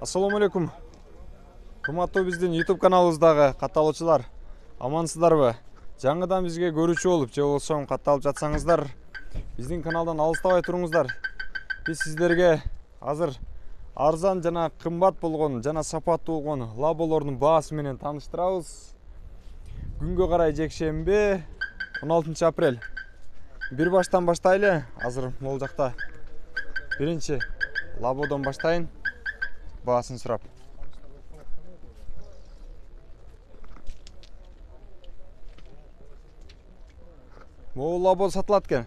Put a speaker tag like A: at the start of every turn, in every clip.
A: Ассаламу алейкум. Кымбаттуу биздин YouTube каналыбыздагы катталуучулар, амансыздарбы? Жаңыдан бизге көрүүчү болуп, же болбосо катталып жатсаңыздар, биздин каналдан алыстабай туруңуздар. Биз сиздерге азыр арзан жана кымбат болгон жана сапаттуу болгон лаболордун баасы менен тааныштырабыз. Күнгө карай жекшемби 16 апрель. Бир баштан баштайлы. Азыр могул жакта биринчи лабодон баштайын. Баасын сурап. Могул лабо сатылат экен.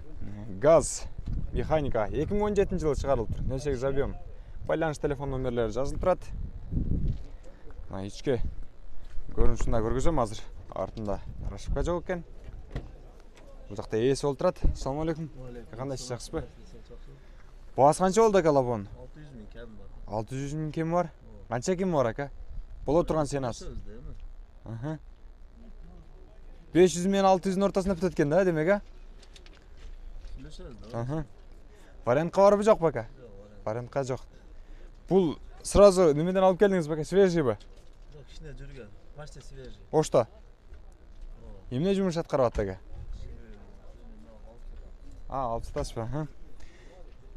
A: Газ механика 2017 жылы чыгарылыптыр. 08 объем. Байланыш телефон номерлери жазылып турат. Ичке көрүнүшүн да көргөзөм азыр. Артында ошибка жок экен. Бул жакта ээси болуп турат. Ассаламу алейкум. Кандайсыз, жакшысызбы? Баасы канча болду ака лабонун? 600 000 кем бар. Канча кем бар ака? Боло турган сенасы. 500 менен 600 ортосунда бүтөт экен да, демек а? Вариантка барбы жокпу ака? Вариантка жок. Бул сразу немеден алып келдиңизби ака? Свежийби?
B: Жок, кичине жүргөн. Почти свежий.
A: Ошто? Эмне жумуш аткарып атты ака? Алып сатасызбы?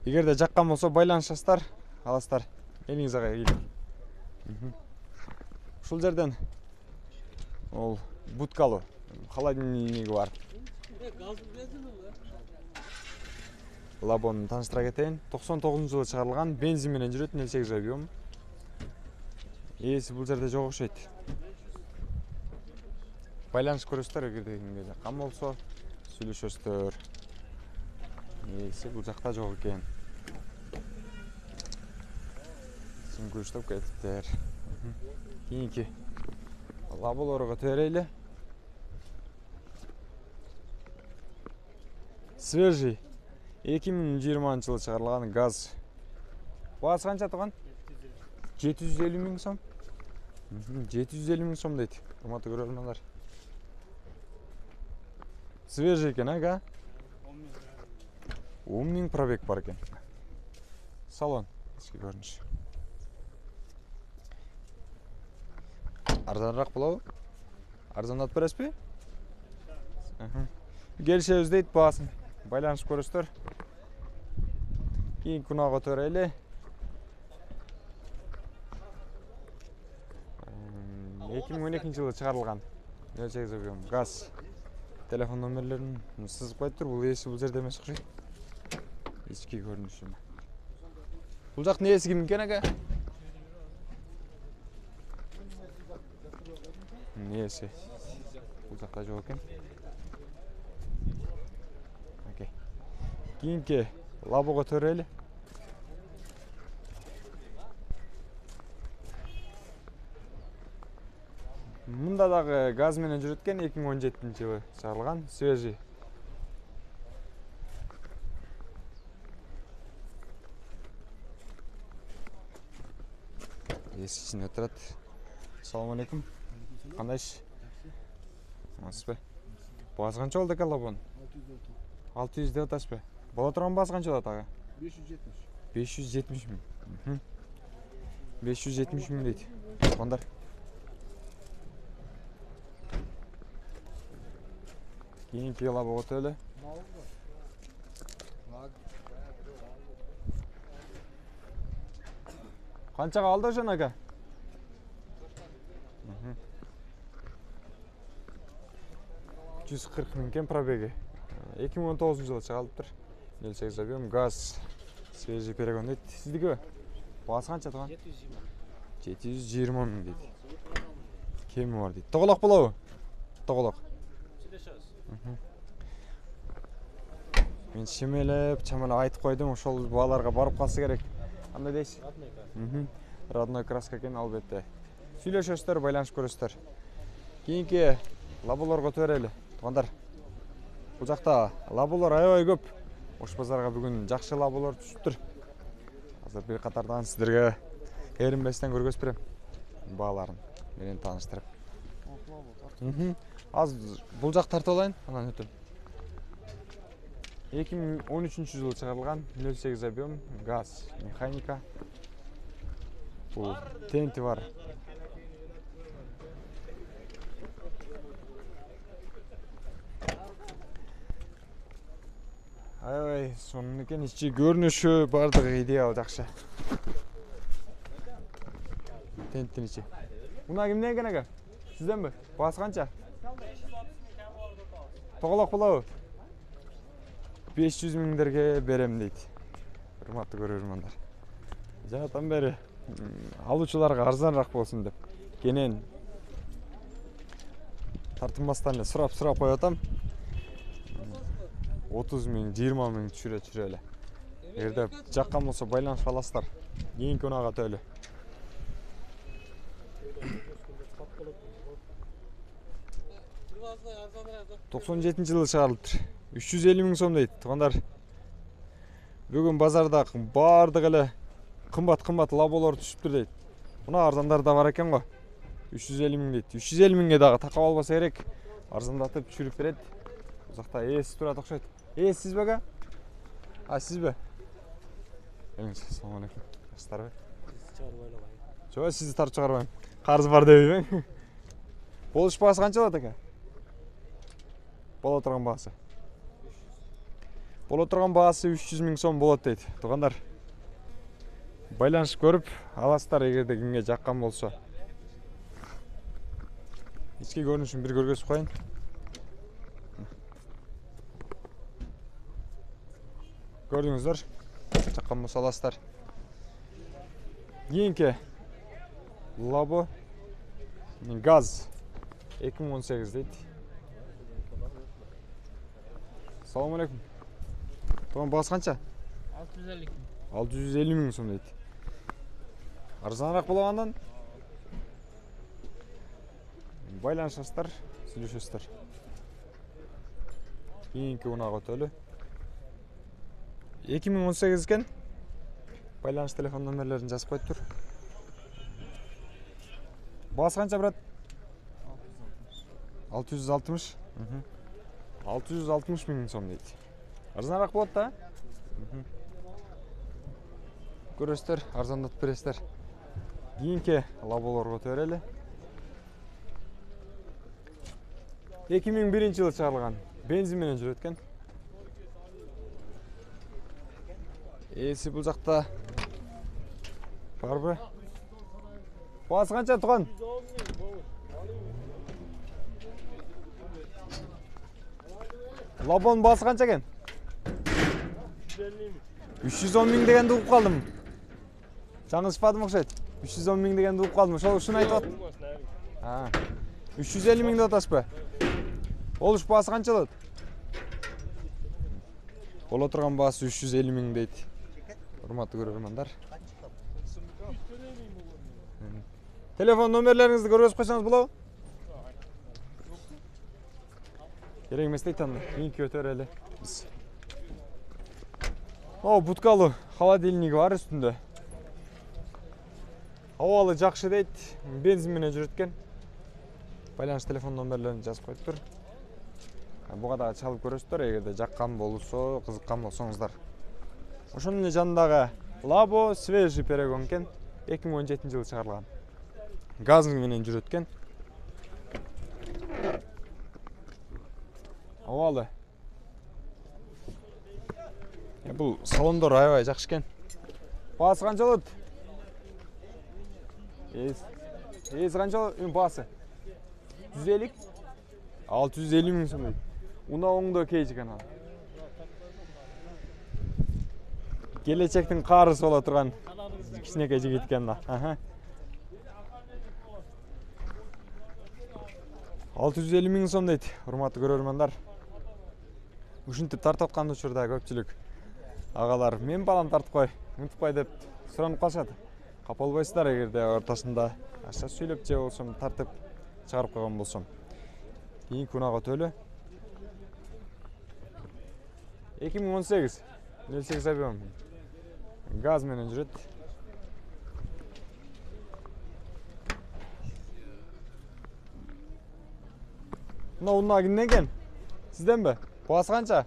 A: Эгерде жаккан болсо байланышасыздар, аласыздар. Элиңиз ага келип. Ушул жерден ол будкалуу холодильниги бар. Лабонун тааныштыра кетейин. 99 жылы чыгарылган, бензин менен жүрөт, 08 объем. Ээси бул жерде жок окшойт. Байланыш көрөсүздөр, эгерде кимге жаккан болсо, сүйлөшөсүздөр. Ээси бул жакта жок экен. Күрүштөп кетиптер. Кийинки лаболорго төрөйлү. Свежий 2020 жылы чыгарылган газ. Баасы канча турган? 750 000 сом. 750 000 сом дейт. Урматтуу көрөрмандар. Свежий экен, ага. 10 000 пробег бар экен. Салон, ички көрүнүш. Арзаныраак болобу? Арзандатып бересизби? Келишебиз дейт баасын. Байланышып көрөсүздөр. Кийин күнөөгө төрөйлү. 2012 жылы чыгарылган 08 объем газ. Телефон номерлерин сызып коюптур. Бул ээси бул жерде эмес окшойт. Ички көрүнүшү. Бул жактын ээси ким экен ака? Ээси бул жакта жок экен. Окей. Кийинки лабого төрөйлү. Мында дагы газ менен жүрөт экен, 2017 жылы чыгарылган, свежий. Ээси ичинде турат. Ассаламу алейкум. Кандайсыз? Амансызбы? Баасы канча болду ака лабон? 600 деп атасызбы? Боло турган баасы канча болот ага? 570 000. 570 000 дейт. Кондар. Кийинки лабого төлө. Канчага алды ошон ака? 140 000 кен пробеги. 2019 жылы чыгарылыптыр. 08 объем газ. Свежий перегон дейт. Сиздики? Баасы канча турган? 720 000 дейт. Кеми бар дейт. Тоголок болобу? Тоголок. Мен шемелеп, чамалап айтып койдум, ошол бааларга барып калса керек. Кандай дейсиз? Родной краска экен, албетте. Сүйлөшөсүздөр, байланышып көрөсүздөр. Кийинки лаболорго төрөйлү. Туугандар. Бул жакта лаболор аябай көп. Ош базарга бүгүн жакшы лаболор түшүптүр. Азыр бир катардан сиздерге эринбестен көргөзүп берем. Бааларын менен тааныштырып. Аз бул жак тартып алайын, анан өтөм. 2013 жылы чыгарылган 08 объем газ механика. Бул тенти бар. Аябай сонун экен, ичи көрүнүшү бардыгы идеал жакшы. Tentin içi. Buna kimden gene gel? Sizden mi? Bas kança? Toğalak bulağı. 500 minglerge berem deydi. Hurmatlı görürmanlar. Janatan beri alуучуларга арзаныраак болсун деп. Кенен тартынбастан эле сурап коюп атам. 30 миң, 20 миң түшүрө эле. Эгерде жаккан болсо байланышып аласыздар. Кийинки унага төлө. 97 жылы чыгарылыптыр. 350 миң сом дейт. Туугандар. Бүгүн базарда бардык эле кымбат лаболор түшүптүр дейт. Мына арзандар да бар экен го. 350 миң дейт. 350 миңге дагы такап албаса керек. Арзандатып түшүрүп берет. Бул жакта ээси турат окшойт. Ээс сизбеги? А, сизби? Assalamu alaykum. Жаштарбы? Жок, сизди тартып чыгарбайм. Карыз бар дебейм. Болуш баасы канча болот экен? Боло турган баасы. Боло турган баасы 300 миң сом болот дейт. Туугандар. Байланышып көрүп аласыздар эгерде кимге жаккан болсо. Ички көрүнүшүн бир көргөзүп коюн. Көрдүңүздөр? Жаккан болсо аласыздар. Кийинки Labo газ 2018 дейт. Assalamu alaykum. Туган баасы канча?
C: 650 миң.
A: 650 миң сом дейт. Арзаныраак болгондон байланышасыздар, сүйлөшөсүздөр. Кийинки унага өтөлү. 2018 экен. Байланыш телефон номерлерин жазып коюптур. Баасы канча брат? 660. 660 миң сом дейт. Арзаныраак болот да? Көрөсүздөр, арзандатып бересиздер. Кийинки лаболорго өтө 2001 жылы чыгарылган. Бензин менен жүрөт экен. Ээси бул жакта барбы? Баасы канча туган? Лабон баасы канча экен? 310 миң дегенди угуп калдым. Жаңылышпадым окшойт. 310 миң дегенди угуп калдым. Ошол ушуну айтып атат. 350 миң деп атасызбы? Болуш баасы канча болот? Боло турган баасы 350 миң дейт. Урматтуу көрөрмандар. Телефон номерлериңизди көргөзүп койсоңуз болобу? Керек эмес дейт анда. Кийинки өтөр эле биз. О, буткалуу холодильниги бар үстүндө. Абалы жакшы дейт. Бензин менен жүрөт экен. Байланыш телефон номерлерин жазып коюптур. Буга дагы чалып көрөсүздөр эгерде жаккан болсо, кызыккан болсоңуздар. Ошонун эле жанындагы Labo свежий перегон экен. 2017 жылы чыгарылган. Газ менен жүрөт экен. Абалы. Бул салондор аябай жакшы экен. Баасы канча болот? Ээс канча баасы? 150? 650 миң сом дейт. Уна оңдо кейж экен ал. Келечектин карысы боло турган кичинекей жигит экен да. 650 миң сом дейт. Урматтуу көрөрмандар. Ушинтип тартып аткан учурда көпчүлүк агалар мен балам тартып кой, унутпай деп суранып калышат. Капа болбойсуздар эгерде ортосунда аша сүйлөп же болсом тартып чыгарып койгон болсом. Кийинки унага өтөлү. 2018 08 объем. Газ менен жүрөт. Мына унаа кимден экен? Сизденби? Баасы канча?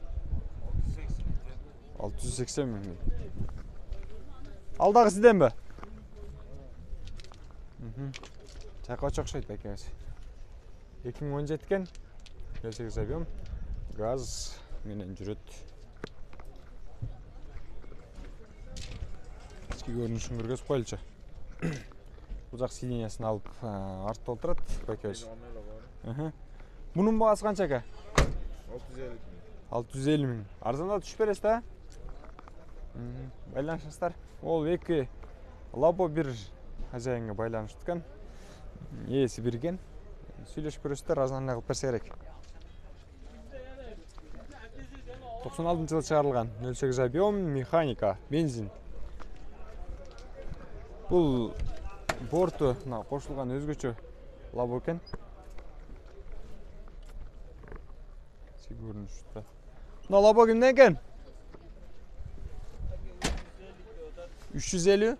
A: 680 миң. Ал дагы сизденби? Чайкоочу окшойт байкеңиз. 2017 экен. 08 объем. Газ менен жүрөт. Ички көрүнүшүн көргөзүп коелучу. Бул жак сидениясын алып артта отурат байкеңиз. Мунун баасы канча ака?
B: 650
A: 650 миң. Арзанда түшүп бересиз да? Байланышасыздар. Ол эки лабо бир хозяинге байланыштуу экен. Ээси бир экен. Сүйлөшүп көрөсүздөр, арзанына кылып берсе керек. 96-жылы чыгарылган 08 объем механика, бензин. Бул борту кошулган өзгөчө лабо экен. Көрүнүштө. Мына лабо кимден экен? 350?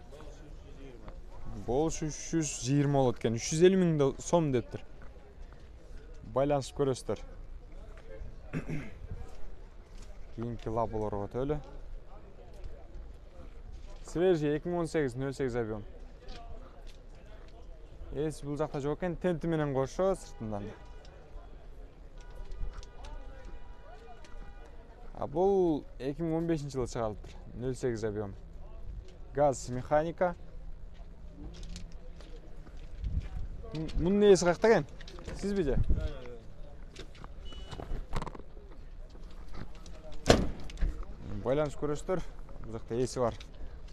A: Болуш 320 болот экен. 350 миң сом дептир. Байланышып көрөсүздөр. Кийинки лаболорго өтөлү. Свежий 2018 08 объем. Эс бул жакта жок экен, тенти менен кошо сыртынан. Бул 2015-жылы чыгарылыптыр. 08 объем. Газ механика. Мунун ээси кайякта экен? Сизби же? Байланыш көрөсүздөр. Бул жакта ээси бар.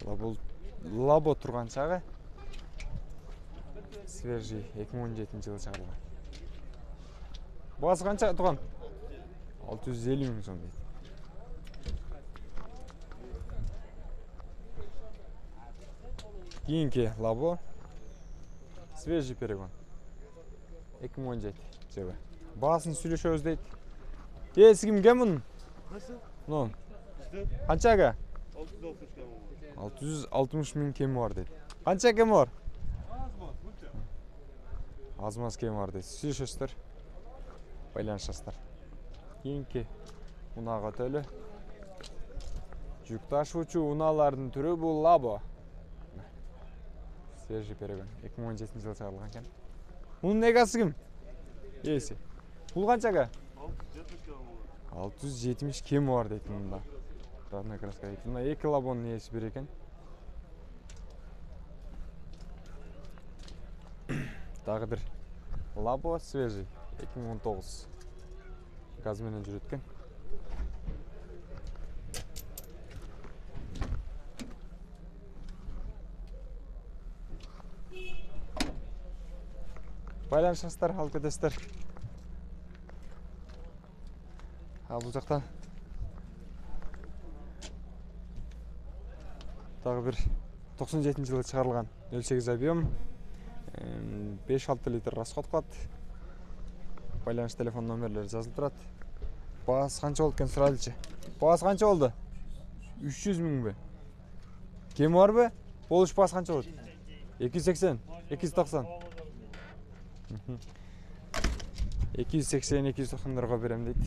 A: Бул лабо турган чагы. Свежий 2017-жылы чыгарылган. Баасы канча турган? 650 миң сом дейт. Кийинки лабо свежий перегон 2017 жылы. Баасын сүйлөшөбүз дейт. Ээси кимге мунун? Мунун. Канча ага? 660 миң кеми бар дейт. Канча кеми бар? Аз-маз кеми бар дейт. Сүйлөшөсүздөр. Байланышасыздар. Кийинки унага өтөлү. Жүк ташуучу унаалардын түрү бул лабо. Свежий перегон 2017 жылы чыгарылган экен. Мунун эгасы ким? Ээси. Бул канча ага? 670 кеми бар дейт мында. Родной краска дейт. Мына эки лабонун ээси бир экен. Дагы бир лабо свежий 2019. Газ менен жүрөт экен. Байланышасыздар, алып кетесиздер. Бул жактан дагы бир 97-жылы чыгарылган 08 объем 5-6 литр расход кылат. Байланыш телефон номерлери жазылып турат. Баасы канча болду экен сурайлычы? Баасы канча болду? 300 миңби? Кеми барбы? Болуш баасы канча болот? 280, 290. 280-290 берем дейт.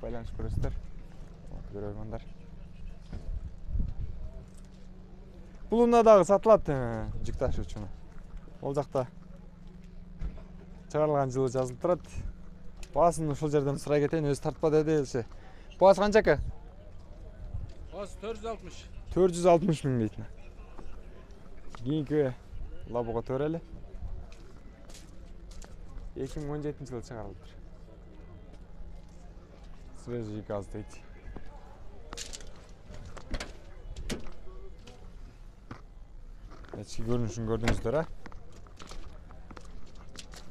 A: Байланыш көрөсүздөр. Көрөрмандар. Бул уна дагы сатылат, жүк ташуучуна. Ол жакта чыгарылган жылы жазылып турат. Баасын ушул жерден сурай кетейин, өзү тартпа дедилсе. Баасы канча ака?
C: Баасы 460.
A: 460 миң дейт. Кийинки лабого төрөлү. 2017 жылы чыгарылыптыр. Свежий газ дейт. Ички көрүнүшүн көрдүңүздөр, а?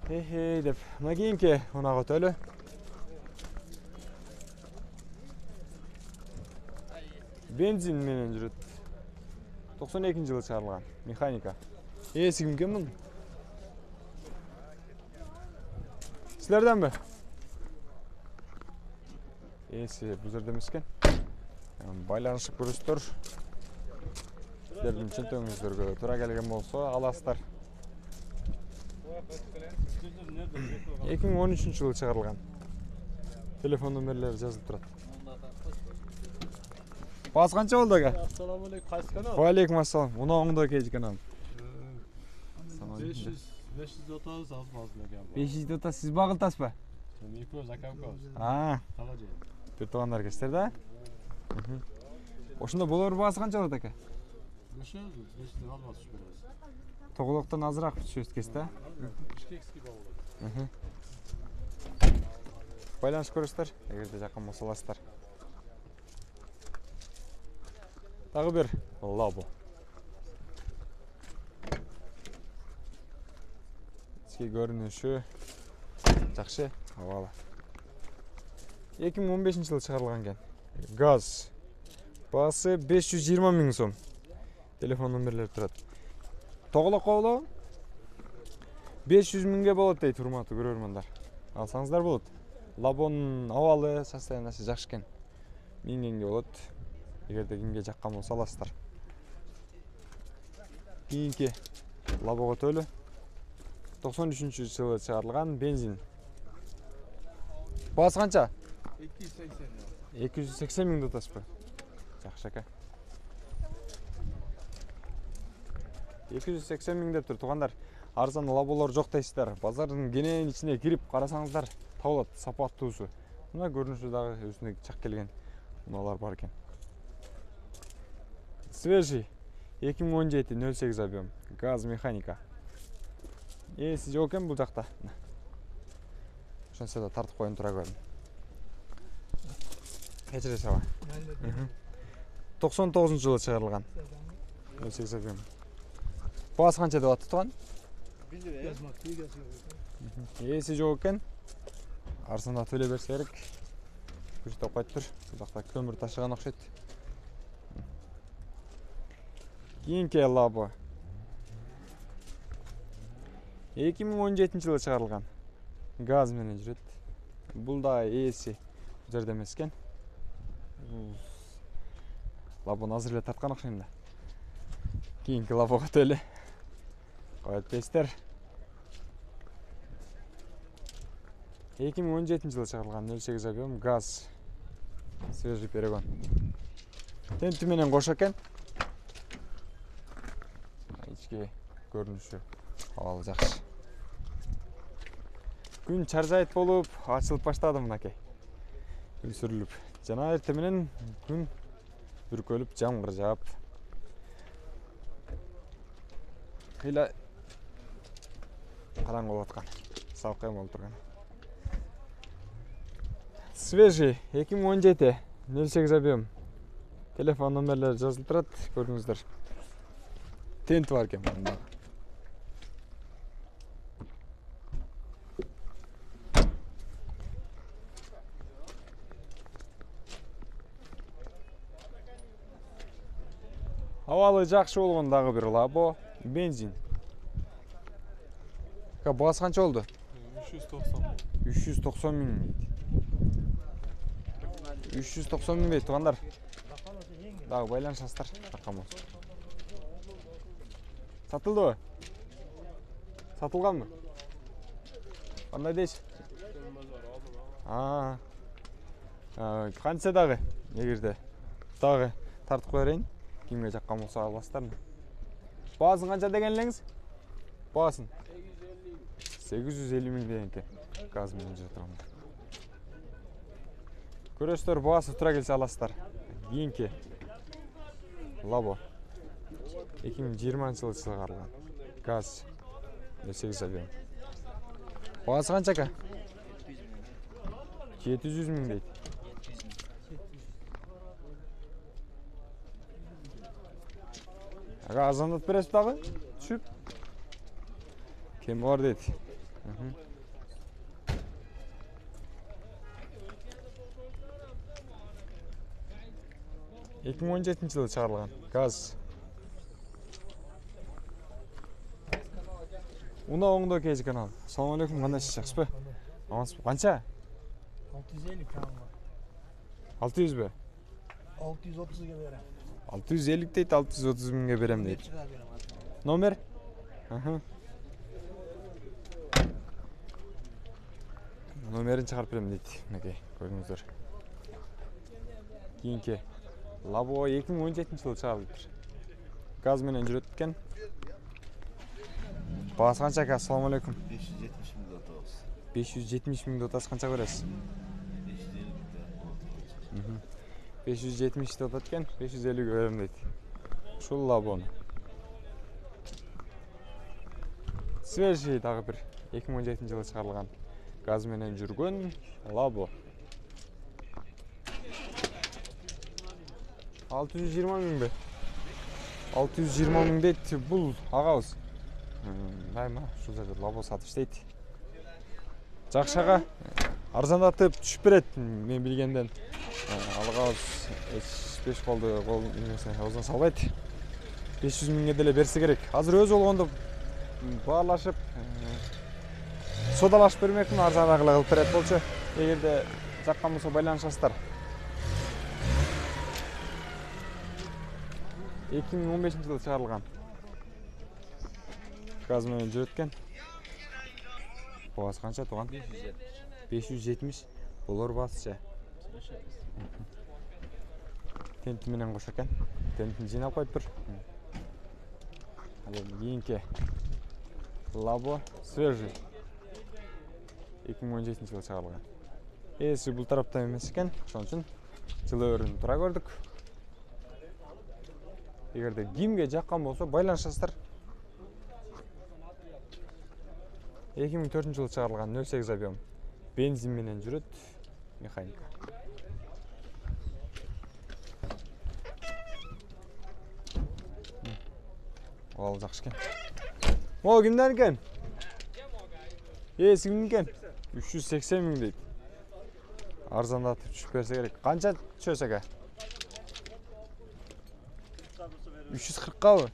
A: Хей деп, мына кийинки унага өтөлү. Бензин менен жүрөт. 92 жылы чыгарылган механика. Ээси кимге мун? Силерденби? Ээси бул жерде эмес экен. Байланышып көрөсүздөр. Силердин чөнтөгүңүздөргө туура келген болсо аласыздар. 2013 жылы чыгарылган. Телефон номерлери жазылып турат. Баасы канча болду ага?
C: Ассаламу алейкум, кайсы канал?
A: Ва алейкум ассалам. Уна оңдо кеж канал.
C: 500
B: 530 az bazılar.
A: 500 siz багылтасыз ба?
B: Екеуміз aka ukамыз.
A: Туугандар
B: Қалай
A: келсеңдер да. Ошондо болор баасы канча болот ака?
B: 500 алмаз түшүп беребиз.
A: Тоголоктон азыраак түшөбүз экенсиз да.
B: Бишкекский болот.
A: Байланышып көрөсүздөр, эгерде жакын болсо аласыздар. Дагы бир лабо. Ички көрүнүшү жакшы, абалы. 2015-жылы чыгарылган экен. Газ. Баасы 520 000 сом. Телефон номерлери турат. Тоголок боло 500 000ге болот дейт, урматтуу көрөрмандар. Алсаңыздар болот. Лабонун абалы, состояниясы жакшы экен. 1000 теңге болот. Эгерде кимге жаккан болсо аласыздар. Кийинки лабого төлө 93-жылы чыгарылган бензин. Баасы канча? 280 000 атасызбы? Жакшы ака. 280 000 деп тур, туугандар. Арзан лаболор жок дейсиздер. Базардын кенен ичине кирип карасаңыздар, табылат сапаттуусу. Мына көрүнүшү дагы өзүнө чак келген унаалар бар экен. Свежий 2017 08 объем. Газ механика. Эси жок экен бул жакта. Ошонсо да тартып коюн тура көрдүм. Кечире саба. 99-жылы чыгарылган. 08 объем. Баасы канча деп аттыган? Эси жок экен. Арзанда төлөй берсе керек. Күчтөп кайттыр. Бул жакта көмүр ташыган окшойт. Кийинки лабо 2017-жылы чыгарылган. Газ менен жүрөт. Бул да эси бул жерде эмес экен. Лабону азыр эле тарткан окшойм да. Кийинки лабого төлө. Коет дейсиздер. 2017-жылы чыгарылган 08 объем газ. Свежий перегон. Тенти менен кошо экен. Ички көрүнүшү абалы жакшы. Күн чаржайт болуп, ачылып баштады мынакей. Күн сүрүлүп. Жана эртең менен күн бүркөлүп, жамгыр жаап. Кыйла караңгы болуп аткан. Салкын болуп турган. Свежий 2017 08 объем. Телефон номерлери жазылып турат, көрүңүздөр. Тент бар экен мында. Абалы жакшы болгон дагы бир лабо, бензин. Баасы канча болду? 390 000. 390 000 дейт, туугандар. Дагы байланышасыздар, жаккан болсо. Сатылдыбы? Сатылганбы? Кандай дейсиз? Канча дагы? Эгерде дагы тартып коерейин. Кимге жаккан болсо аласыздар. Баасын канча деген элеңиз? Баасын 850 000 деген экен. Газ менен жүрө турган. Көрөсүздөр, баасы тура келсе аласыздар. Кийинки лабо 2020-жылы чыгарылган. Газ 08 объем. Баасы канча ака? 700 000 дейт. Ага, азандат бересиз дагы? Түшүп. Кем бар дейт. 2017-жылы чыгарылган. Газ. Уна оңдо кези канал. Assalamu алейкум, кандай жакшысызбы? Амансызбы? Канча?
B: 650 канал.
A: 600 бе?
B: 630га берем.
A: 650 дейт, 630 000ге берем дейт. Номер? Номерин чыгарып берем дейт. Мынакей, көрүңүздөр. Кийинки лабо 2017-жылы чыгарылыптыр. Газ менен жүрөт экен. Бағасы қанша aka? Ассаламу алейкум.
D: 570 миң атабыз.
A: 570 миңді отасы қанша көресіз? 570 деп аткен, 550-ге берем дейді. Шул лабоны. Свежий тағы бір 2017 жылы шығарылған газменен жүрген лабо. 620 миң бе? 620 миң дейді, бұл ағауыз. Дайма, шул жерде лабо сатып істейді. Жақшаға арзандатып түшіп береді, мен білгенден. Алғауыз 5 қолды аузына салбайды. 500 миңге деле берсе керек. Азыр өз олғанды барлашып, содалашып бермекпін, арзанағылы қылып береді болчу. Егерде жаққан болса байланышасыздар. 2015 жылы шығарылған. Газменен жүреткен. Бағасы қанша туған? 570. Болор басыча. Тенті менен қош екен. Тентін жинап қойып бір. Кейінке лабо свежий. 2017 жылы шығарылған. Есі бұл тарапта емес екен. Шон үшін жылы өрін тұра көрдік. Егерде кимге жаққан болса байланышасыздар. 2004 жылы шығарылған 08 объем. Бензин менен жүрет. Механика. Ол жақшы кен. Ол кімден кен? Есі кімден кен? 380 миң дейді. Арзандатып түшіп берсе керек. Қанша түшөс әке? 340-қа бі?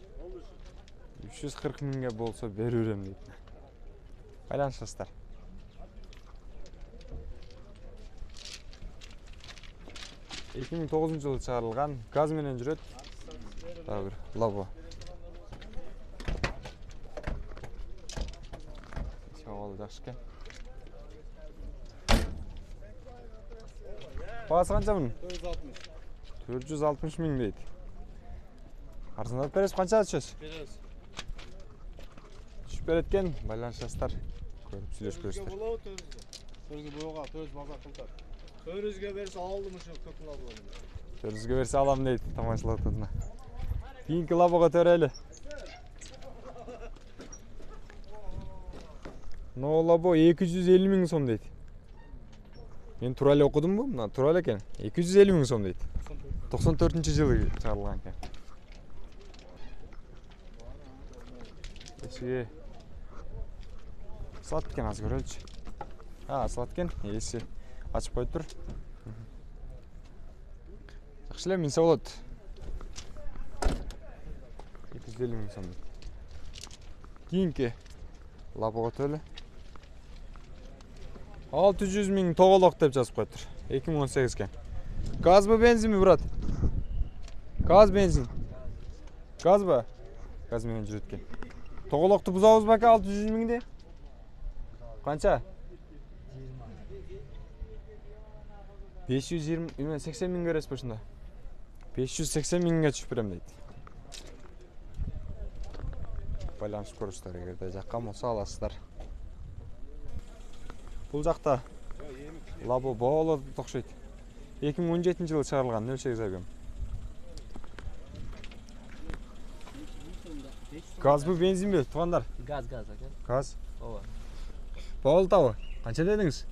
A: 340 миңге болса бері өрем дейді. Байланышасыздар. 2009 жылы шығарылған газ менен жүрет. Тағы бір лабо. Шағалы жақшы кен. Бағасы қанша мұның? 460 миң дейді. Арзандап бересіз, қанша түшесіз?
B: Бересіз.
A: Түшіп береткен, байланышасыздар. Көріп сөйлесіп көресіздер.
B: Төрізге бояға, төріз базар қылтар. Төрізге берсе алды мұшық көпін алды.
A: Төрізге берсе алам дейді, тамашылау тұтына. Кейінгі лабоға төрелі. Но лабо 250 миң сом дейді. Мен туралы оқыдым бұл, мына туралы екен. 250 миң сом дейді. 94 жылы шығарылған екен. Есіге сылат екен, аз көрелші. Сылат екен, есі ашып қойып тұр. Жақшылы мінсе болады. 250 миң сом дейді. Кейінгі лабоға төлі. 600 миң тоғылық деп жазып қойып тұр. 2018 кен. Газ ба, бензин ми, брат? Газ, бензин. Газ ба? Газ менен жүреткен. Тоғылықты бұзауыз бака 600 миңде? Қанша? 580 миң көресіз башында. 580 миңге түшіп берем дейді. Байланышып көрісіздер, егерде жаққан болса аласыздар. Бұл жақта лабо баулы тоқшайды. 2017 жылы шығарылған 08 объем. Gaz bu benzin mi? Tuğanlar.
E: Gaz aka.
A: Gaz.
E: Ova.
A: Pahalı tava. Kaça dediniz?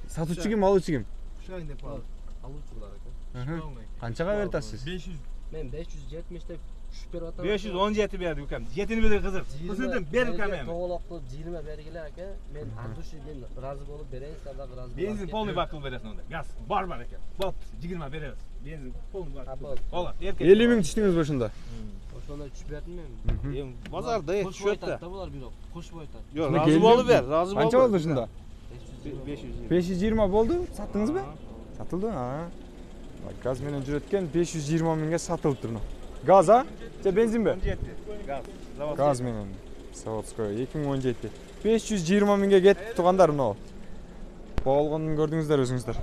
A: Satıcı kim, alıcı kim?
B: Şahin de pahalı.
E: Alıcılar aka.
A: Kançaga verdi siz?
B: 500.
E: Men 570'te düşüp berip atam.
B: 517 berdi ukam. Yetini bilir kızım. Kızıldım ber ukam hem.
E: Toğolaqlı cilime bergile aka. Men arduşu men razı bolup bereyin, sizlar da razı bolup.
B: Benzin polni bakıl veresin onda. Gaz var ekan. Bop 20 bereriz. Benzin polni bakıl. Ola, erkek.
A: 50 ming düştünüz başında.
E: Oşonda düşüp berdim men.
B: Bazarda
E: Kuş boyutat da bular biro. Kuş boyutat.
B: Yok,
A: Ne
B: razı
A: geldi?
B: bolu ber. Razı bolu.
A: Kaça oldu şimdi?
E: 520.
A: 520 oldu. Sattınız mı? Satıldı ha. Bak gaz menen üretken 520 minge satılıp durdu. Gaz ha? Benzin mi?
B: 17. Gaz.
A: Gaz menen. Zavodskoy 2017. 520 minge ketip tuğanдар mına o. Boğulğanını gördüңүздөр өзүңүздөр.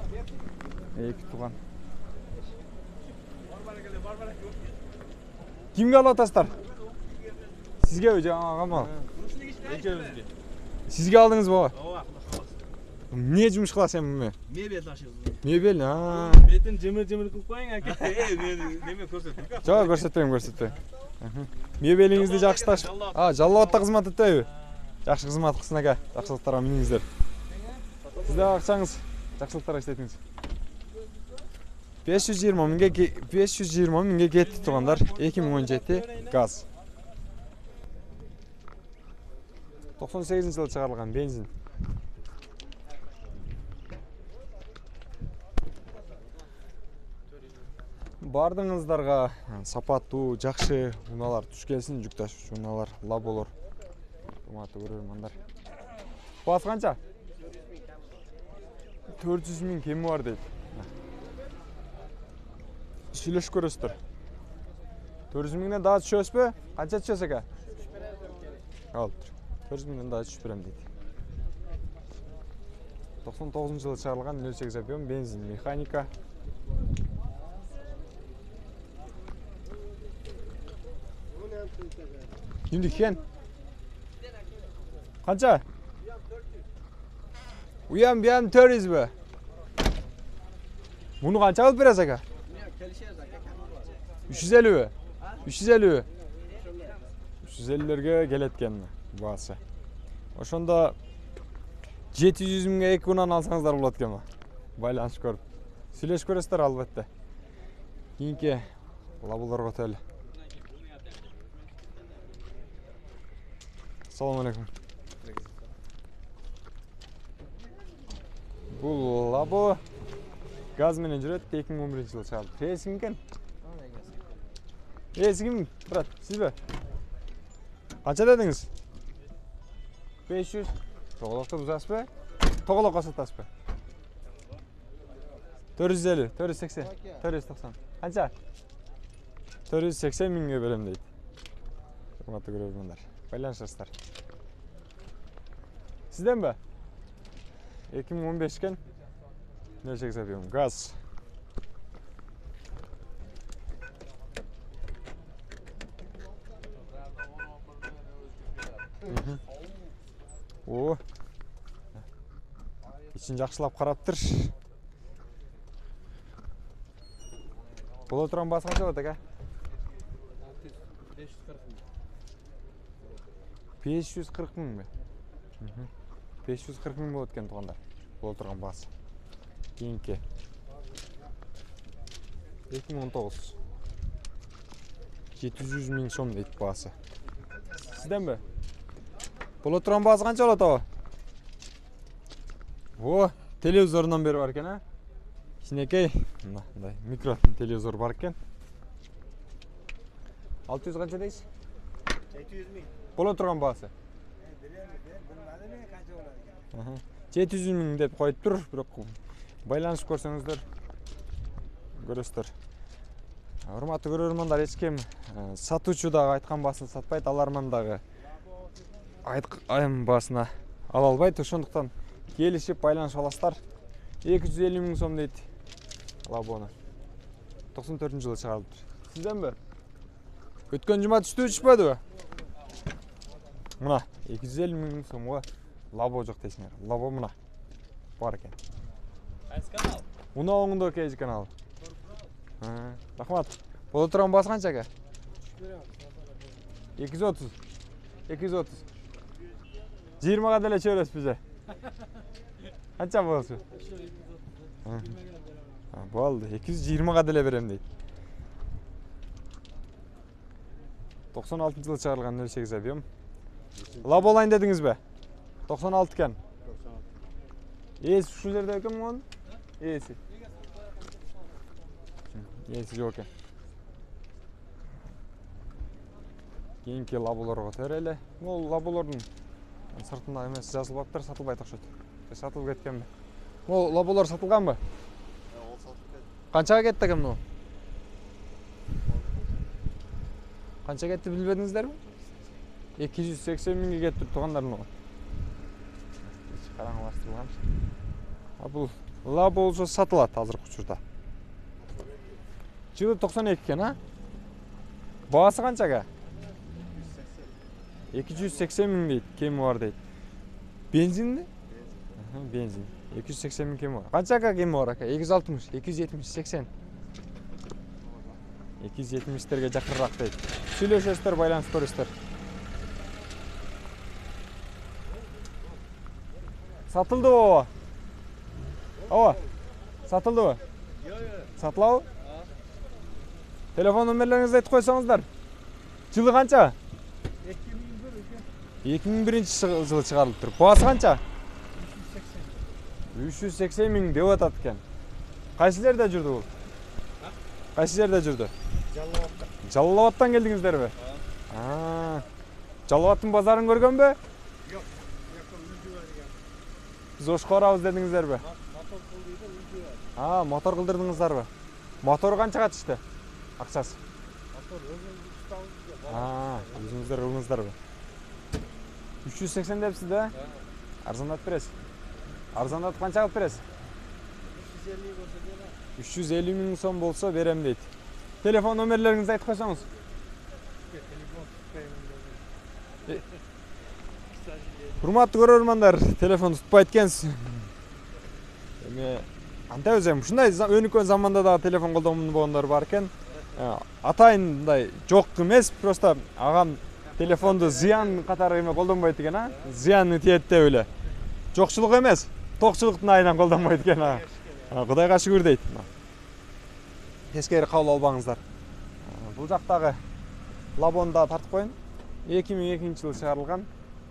A: Эки туган. Kimge alatасыздар? Sizge mi? Ағама.
B: Экөөбүзгө.
A: Сизге алдыңыз бaba?
B: Ооба.
A: Не жұмыс қыласың мұнымен?
B: Мебель ташыбыз.
A: Мебель,
B: Бетин жемир кылып коюң аке. Мени неме көрсөттүк.
A: Жоқ, көрсетпеймін. Мебеліңізді жақсы ташып. Жалауатта қызмат етпейбі? Жақсы қызмат қылсын ака. Жақсылықтарға мініңіздер. Сізде ақшаңыз жақсылықтарға істетіңіз. 520 мыңға кетті туғандар. 2017 газ. 98 жылы шығарылған бензин. Бардыңыздарға сапаттуу, жакшы унаалар туш келсин, жүк ташуучу унаалар, лаболор. Урматтуу көрөрмандар. Баасы канча? 400 миң кеми бар дейт. Сүйлөшүп көрөсүздөр. 400 миңден дагы түшөсүзбү? Канча түшөсүз ака? Алып. 400 миңден дагы түшүп берем дейт. 99 жылы чыгарылган 08 объем бензин, механика. Şimdi ken. Kança? Uyan 400 be. Bunu kança alıp biraz aka? 350 be. 350 be. 350'lerge geletken baası. Oşonda 700 mingge 2 unan alsanızlar bulat kema. Байланыш көрүп. Сүйлөшүп көрөсүздөр албетте. Кийинки лабуларга өтөлү. Assalamu alaikum. Бұл лабо газ менен жүрөт, 2011 жылы чыгарылды. Рейс ким экен? Рейс ким? Брат, сизби? Канча дедиңиз? 500. Тоголокто бузасызбы? Тоголокко сатасызбы? 450, 480, 490. Канча? 480 миңге берем дейт. Урматтуу көрөрмандар. Байланышасыздар. Сизден бе? 2015 кен 08 объем газ. О. İçin жакшылап караптыр. Бул турган басы канча болот ака? 540 мың бе? 540 мың болот экен туугандар. Бул турган басы. Кийинки 2019 700 миң сом дейт басы. Сизден бе? Бул турган басы канча болот ага? О, телевизорунан бери бар экен, а? Кичинекей, мындай микрофон телевизор бар экен. 600 канча дейсиз?
B: 700 миң.
A: Боло турган баасы. 700 миң деп коюп тур, бирок байланышып көрсөңүздөр көрөсүздөр. Урматтуу көрөрмандар, эч ким сатуучу дагы айткан баасын сатпайт, аларман дагы айым баасына ала албайт. Ошондуктан келишип байланышып аласыздар. 250 миң сом дейт лабону. 94-жылы чыгарылды. Сизденби? Өткөн жума түшпөдүбү? Мына 250 миң сомго лабо жок дейсиңер. Лабо мына бар экен.
B: Кайсы канал?
A: Мына оңундо кейжи канал. Рахмат. Боло турган баасы канча ака? 230. 230. 20га деле чөбөрөсүз бизе. Канча болосу? Болду. 220га деле берем дейт. 96-жылы чыгарылган 08 объем. Лабо алайын дедиңиз бе? 96 кен. 96. Ээси ушул жерде экен муну? Ээси. Ээси жок экен. Кийинки лаболорго төрөлө. Бул лаболордун сыртында эмес жазылбаптыр, сатылбайт окшойт. Сатылып кеткенби? Бул лаболор сатылганбы?
B: Ол сатылып кетти.
A: Канчага кетти экен муну? Канча кетти билбедиңиздерби? 280 миңге кетти туугандар муну. Караңгылаштырылган. Бул лабо болсо сатылат азыркы учурда. Жылы 92 экен, а? Баасы канчага? 280 миң дейт, кеми бар дейт. Бензинди? Бензин. 280 миң кеми бар. Канча ака кеми бар ака? 260, 270, 80. 270-терге жакырыраак дейт. Сүйлөшөсүздөр, байланыш көрөсүздөр. Satıldı baba. Ava. Satıldı mı?
C: Yok.
A: Satılabı? Telefon numarlarınızı aytып koysanızlar. Жылы канча? 2001 жылы чыгарылып тур. Баасы канча? 380 миң деп атат экен. Кайсы жерде жүрдү бул? Кайсы жерде жүрдү? Жалал-Абадтан келдиңиздерби? Жалал-Абадтын базарын көргөнбү? Biz Oşko arabız dedinizlerbi? Motor kıldırdınızlarbi? Motoru kançaga çıktı? Akçası? Özünüzler kıldınızlarbi? 380 depsiz de? Arzandat beresiz. Arzandat kança alıp beresiz? 350 ming so'm bolsa berem deydi. Telefon nomerlerinizi aytып koysanız. Hurmatlı görөрmanдар, telefon tutpayt ekенсиз. Эми андай өзүм ушундай өнүккөн заманда да телефон колдонуу болгондор бар экен. Атайын мындай жок эмес, просто агам телефонду зыян катары эме колдонбойт экен, зыяны тиет деп эле. Жокчулук эмес, токчулуктун айынан колдонбойт экен. Кудайга шүгүр дейт. Тескери кабыл албаңыздар. Бул жактагы Лабонда тартып коюн. 2002-жылы чыгарылган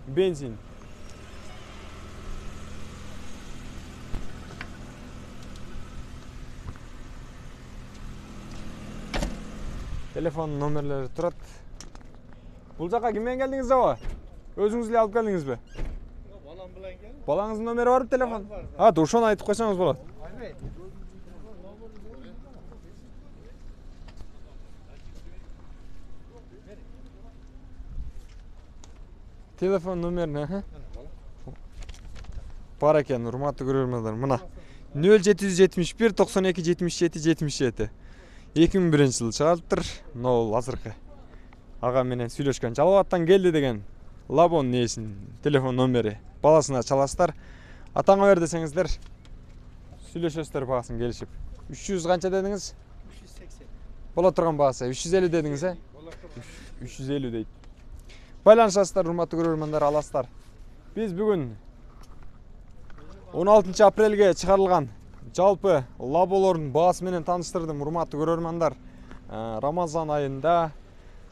A: бензин. Telefon номерлери турат. Бул жака ким менен келдиңиз аба? Өзүңүз эле алып келдиңизби?
C: Балам bilen gel.
A: Балаңыздын номери барбы телефон? Ошону айтып койсоңуз болот. Telefon номерин, бар экен, урматтуу көрөрмандар. Мына 0771 92 77 77. 2001-жылы чыгарылыптыр. Мына азыркы ага менен сүйлөшкөн. Жалал-Абадтан келди деген Лабон несин телефон номери. Баласына чаласыздар. Атаңа бер десеңиздер сүйлөшөсүздөр баасын келишип. 300 канча дедиңиз?
C: 380.
A: Боло турган баасы 350 дедиңиз, 350 дейт. Байланышасыздар, урматтуу көрөрмандар, аласыздар. Биз бүгүн 16 апрелге чыгарылган жалпы лаболордун баасы менен тааныштырдым, урматтуу көрөрмандар. Рамазан айында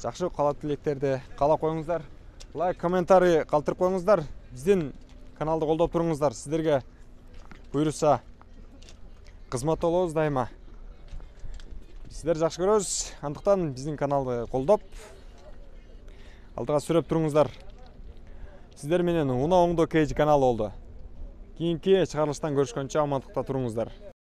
A: жакшы каалап тилектерди каалап коюңуздар. Лайк, комментарий калтырып коюңуздар. Биздин каналды колдоп туруңуздар. Сиздерге буйруса кызмат болобуз дайыма. Сиздер жакшы көрөбүз. Андыктан биздин каналды колдоп алдыга сүрөп туруңуздар. Сиздер менен Уна оңдо кейжи каналы болду. Кийинки чыгарылыштан көрүшкөнчө амандыкта туруңуздар.